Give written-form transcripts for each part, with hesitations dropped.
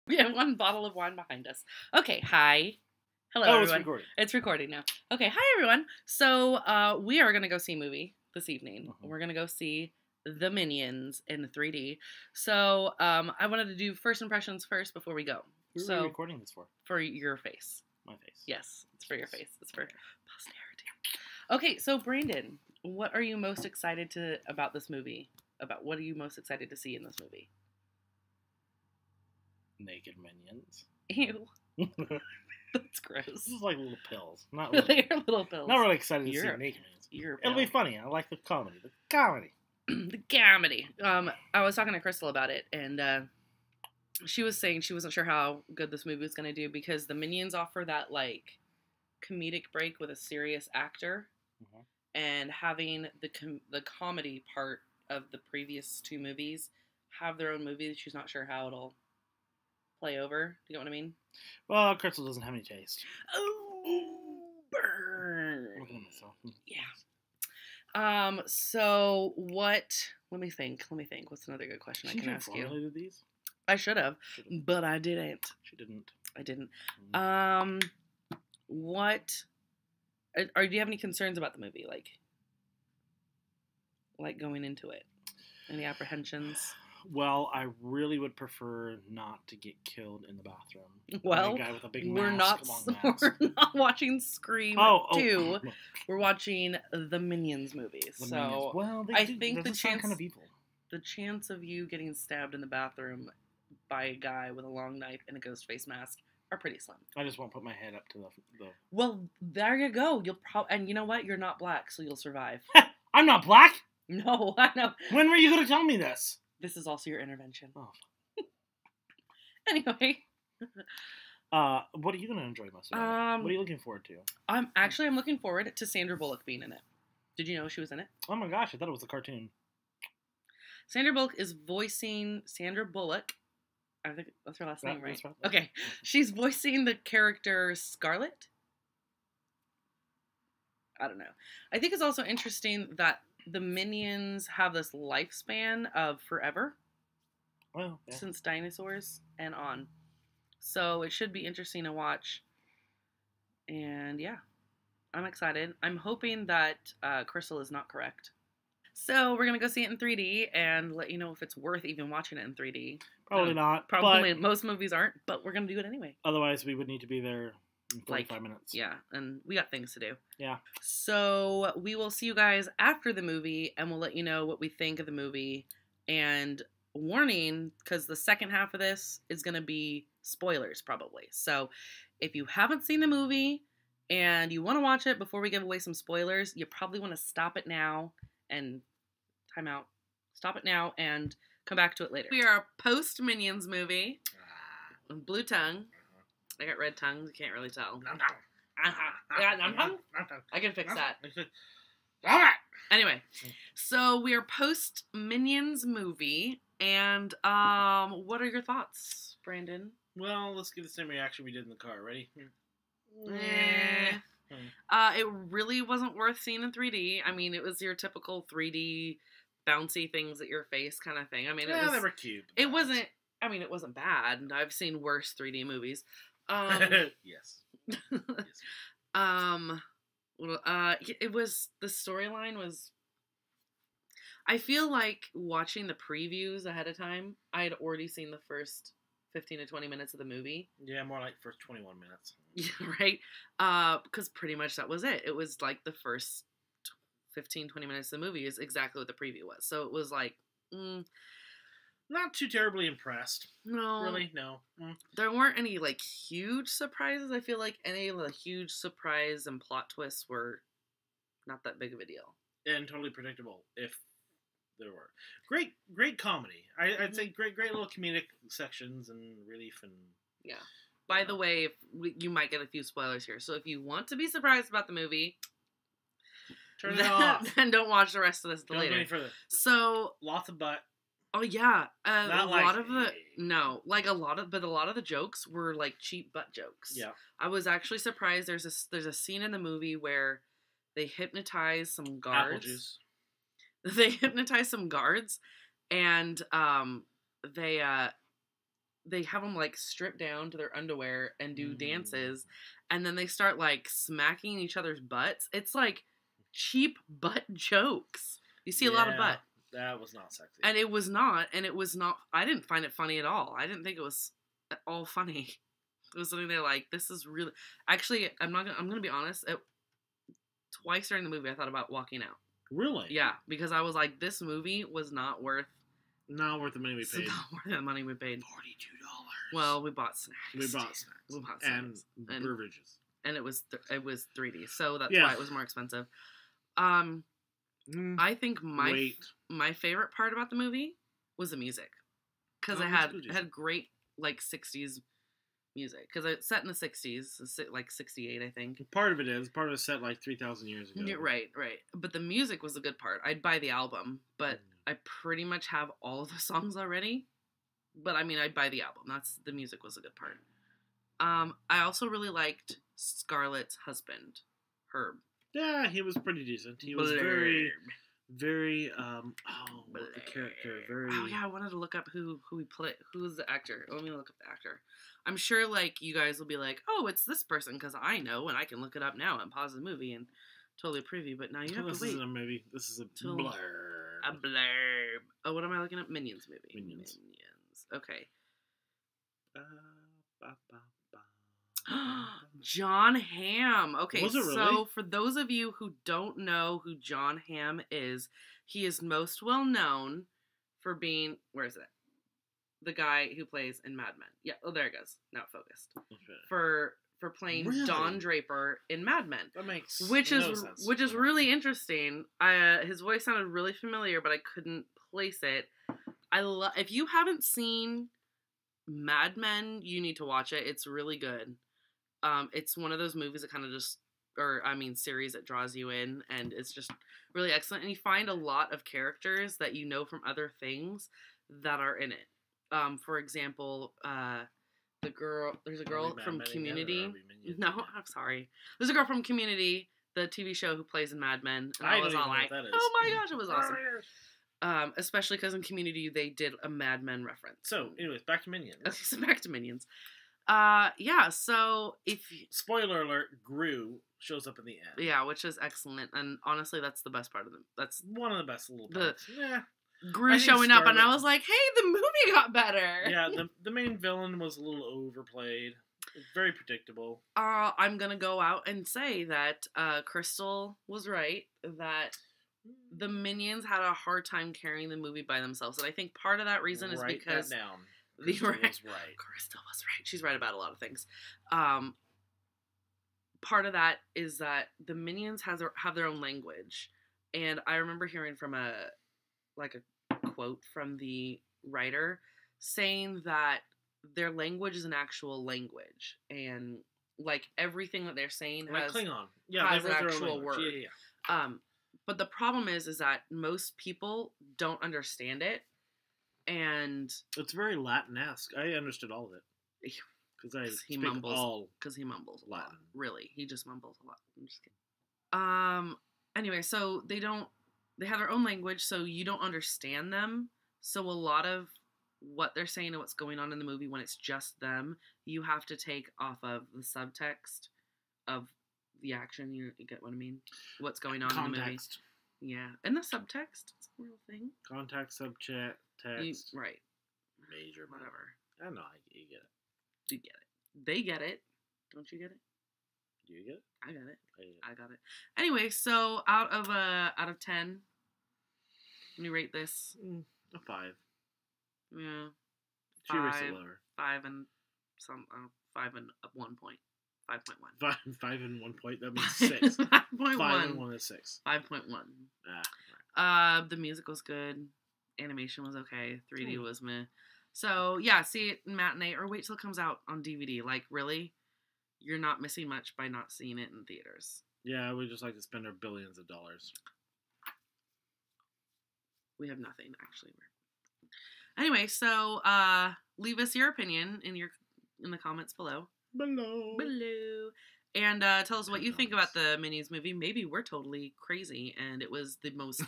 We have one bottle of wine behind us. Okay, hi. Hello, Oh, it's everyone. recording. It's recording now. Okay, hi, everyone. So, we are going to go see a movie this evening. Mhm. We're going to go see The Minions in 3D. So, I wanted to do first impressions first before we go. Who are we recording this for? For your face. My face. Yes, it's for your face. It's for posterity. Okay, so Brandon, what are you most excited about this movie? About what are you most excited to see in this movie? Naked minions. Ew. That's gross. This is like little pills. Not really. They're little pills. Not really excited to see You're- naked minions. You're It'll be funny. I like the comedy. The comedy. the comedy. I was talking to Crystal about it, and she was saying she wasn't sure how good this movie was going to do because the Minions offer that like comedic break with a serious actor, Mhm. and having the comedy part of the previous two movies have their own movie. She's not sure how it'll play over. Do you know what I mean? Well, Crystal doesn't have any taste. Oh, burn. Looking at myself. Yeah. So what? Let me think. What's another good question I can ask you? Formulated these? I should have, Should've. but I didn't. She didn't. I didn't. Mhm. What? Or do you have any concerns about the movie? Like going into it? Any apprehensions? Well, I really would prefer not to get killed in the bathroom. Well, a guy with a big we're mask, not. long mask. We're not watching Scream 2. We're watching the Minions movies. The So minions. Well, I think the doesn't sound chance kind of evil. the chance of you getting stabbed in the bathroom by a guy with a long knife and a ghost face mask are pretty slim. I just won't put my head up to the... Well, there you go. You'll and you know what? You're not black, so you'll survive. I'm not black! No, I know. When were you going to tell me this? This is also your intervention. Oh. Anyway. What are you going to enjoy most about it? What are you looking forward to? I'm looking forward to Sandra Bullock being in it. Did you know she was in it? Oh my gosh, I thought it was a cartoon. Sandra Bullock is voicing Sandra Bullock. I think that's her last name, right? That's right. Okay. She's voicing the character Scarlet. I don't know. I think it's also interesting that the Minions have this lifespan of forever. Well, yeah. Since dinosaurs and on. So it should be interesting to watch. And yeah, I'm excited. I'm hoping that Crystal is not correct. So we're going to go see it in 3D and let you know if it's worth even watching it in 3D. Probably not. Probably most movies aren't, but we're going to do it anyway. Otherwise, we would need to be there in 45 minutes. Yeah, and we got things to do. Yeah. So we will see you guys after the movie, and we'll let you know what we think of the movie. And warning, because the second half of this is going to be spoilers, probably. So if you haven't seen the movie and you want to watch it before we give away some spoilers, you probably want to stop it now and time out. Stop it now and come back to it later. We are post Minions movie. Blue tongue. I got red tongue. You can't really tell. I can fix that. Anyway, so we are post Minions movie, and what are your thoughts, Brandon? Well, let's get the same reaction we did in the car. Ready? It really wasn't worth seeing in 3D. I mean, it was your typical 3D bouncy things at your face kind of thing. I mean, they were cute. It wasn't. I mean, it wasn't bad. I've seen worse 3D movies. Yes. It was, the storyline was, I feel like watching the previews ahead of time, I had already seen the first 15 to 20 minutes of the movie. Yeah, more like first 21 minutes. Yeah, right? Because pretty much that was it. It was like the first 15, 20 minutes of the movie is exactly what the preview was. So it was like, not too terribly impressed. no. Really, no. There weren't any, like, huge surprises. I feel like any of the huge surprise and plot twists were not that big of a deal. And totally predictable, if there were. Great comedy. I'd say great little comedic sections and relief and... Yeah. By the way, you might get a few spoilers here. So if you want to be surprised about the movie... Turn it off. Then don't watch the rest of this Don't later. go any further. So... Lots of butt. Oh yeah, Not a lot of the a lot of the jokes were like cheap butt jokes. Yeah, I was actually surprised. There's a scene in the movie where they hypnotize some guards. Apple juice. They hypnotize some guards, and they they have them like strip down to their underwear and do dances, and then they start like smacking each other's butts. It's like cheap butt jokes. You see a lot of butt. That was not sexy. And it was not, I didn't find it funny at all. I didn't think it was at all funny. It was something they're like, this is really, actually, I'm going to be honest, twice during the movie I thought about walking out. Really? Yeah, because I was like, this movie was not worth the money we paid. Not worth the money we paid. $42. Well, we bought snacks. We bought snacks. And beverages. And it was 3D, so that's why it was more expensive. I think my favorite part about the movie was the music, because it had great like 60s music, because it's set in the 60s, like 68, I think. Part of it set like 3,000 years ago. Yeah, right. But the music was the good part. I'd buy the album, but I pretty much have all of the songs already. But I mean, I'd buy the album. The music was a good part. I also really liked Scarlett's husband, Herb. Yeah, he was pretty decent. He was very the character, very... Oh, yeah, I wanted to look up who he played. Who's the actor? Let me look up the actor. I'm sure, like, you guys will be like, oh, it's this person, because I know, and I can look it up now and pause the movie and totally preview, but now you have to wait. This isn't a movie. This is a blurb. A blurb. Oh, what am I looking at? Minions movie. Minions. Okay. Jon Hamm. Okay, Was it really? So for those of you who don't know who Jon Hamm is, he is most well known for being, where is it? The guy who plays in Mad Men. Yeah, oh, there it goes. Now it focused. Okay. For playing Don Draper in Mad Men. That makes no sense. Which is really interesting. His voice sounded really familiar, but I couldn't place it. If you haven't seen Mad Men, you need to watch it. It's really good. It's one of those movies that kind of series that draws you in, and it's just really excellent. And you find a lot of characters that you know from other things that are in it. For example, there's a girl from Community. No, I'm sorry. There's a girl from Community, the TV show, who plays in Mad Men. And I was all like, oh my gosh, it was awesome. Especially because in Community they did a Mad Men reference. So, anyways, back to Minions. Okay, so back to Minions. Yeah, so spoiler alert, Gru shows up in the end. Yeah, which is excellent, and honestly, that's the best part of them. That's one of the best little parts. Gru showing up, and I was like, hey, the movie got better. Yeah, the main villain was a little overplayed. Very predictable. I'm gonna go out and say that Crystal was right, that the Minions had a hard time carrying the movie by themselves, and I think part of that reason is because that down. Crystal was right. Crystal was right. She's right about a lot of things. Part of that is that the Minions have their own language, and I remember hearing from a quote from the writer saying that their language is an actual language, and like everything that they're saying has Klingon. Has an actual word. Yeah. But the problem is that most people don't understand it. And it's very Latin-esque. I understood all of it because he mumbles a lot. Really, he just mumbles a lot. I'm just kidding. Anyway, so they have their own language, so you don't understand them. So a lot of what they're saying and what's going on in the movie, when it's just them, you have to take off of the subtext of the action. You get what I mean? What's going on in the movie? Yeah, and the subtext, it's a real thing. Context, subtext. Right. Major. Whatever. I don't know. You get it. You get it. They get it. Don't you get it? Do you get it? I got it. I got it. Anyway, so out of 10, can you rate this? A 5. Yeah. She rates it lower. 5 and 1 point. 5.1. 5 and 1 point. That means 6. 5.1. 5 and 1 is 6. 5.1. Right. The music was good. Animation was okay. 3D was meh. So yeah, see it in matinee or wait till it comes out on DVD. Like really, you're not missing much by not seeing it in theaters. Yeah, we just like to spend our billions of dollars. We have nothing actually. Anyway, so leave us your opinion in the comments below. Below. And tell us what you think about the Minions movie. Maybe we're totally crazy and it was the most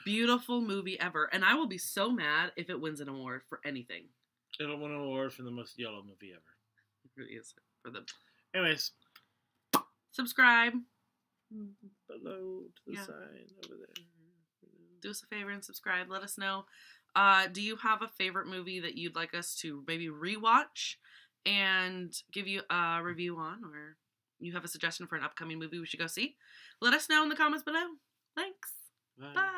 beautiful movie ever. And I will be so mad if it wins an award for anything. It'll win an award for the most yellow movie ever. It really is for the. Anyways, Subscribe. below to the Yeah. side over there. Do us a favor and subscribe. Let us know. Do you have a favorite movie that you'd like us to maybe rewatch and give you a review on, or you have a suggestion for an upcoming movie we should go see? Let us know in the comments below. Thanks. Bye. Bye.